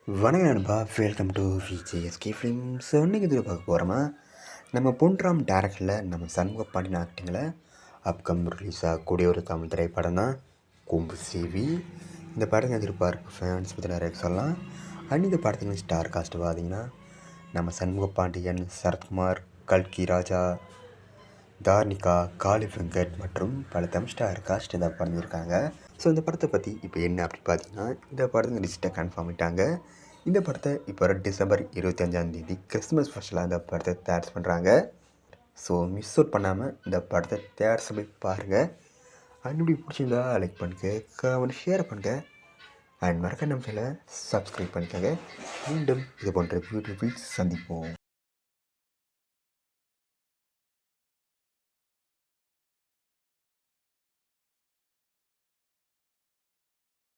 வணக்கம் நண்பா, welcome to VJSK films. So இன்றைக்கி இதில் பார்க்க போகிறோமா, நம்ம பொன்ராம் டேரக்டரில் நம்ம சண்முக பாண்டியன் ஆக்டிங்கில் அப்கம் ரிலீஸ் ஆகக்கூடிய ஒரு தமிழ் திரைப்படம் தான் கொம்பு சிவி. இந்த படத்தை எதிர்பார்ப்பு ஃபேன்ஸ் பற்றி நிறைய சொல்லலாம். அண்ட் இந்த படத்துக்கு ஸ்டார் காஸ்ட் பார்த்தீங்கன்னா நம்ம சண்முக பாண்டியன், சரத்குமார், கல்கி ராஜா, தார்னிகா, காளி வெங்கட் மற்றும் பல தமிழ் ஸ்டார் காஸ்ட் இதை பண்ணியிருக்காங்க. ஸோ இந்த படத்தை பற்றி இப்போ என்ன அப்படி பார்த்தீங்கன்னா, இந்த படத்தை லிஸ்ட்டை கன்ஃபார்ம் பண்ணிட்டாங்க. இந்த படத்தை இப்போ டிசம்பர் 25 கிறிஸ்மஸ் ஸ்பெஷலாக இந்த படத்தை தயார் பண்ணுறாங்க. ஸோ மிஸ் அவுட் பண்ணாமல் இந்த படத்தை தயார் போய் பாருங்கள். அண்ட் இப்படி பிடிச்சிருந்தா லைக் பண்ணுங்க, கமெண்ட் ஷேர் பண்ணுங்கள். அண்ட் மறக்க நம்ம சேனலை சப்ஸ்கிரைப் பண்ணிக்கோங்க. மீண்டும் இது போன்ற வீடியோவில் சந்திப்போம்.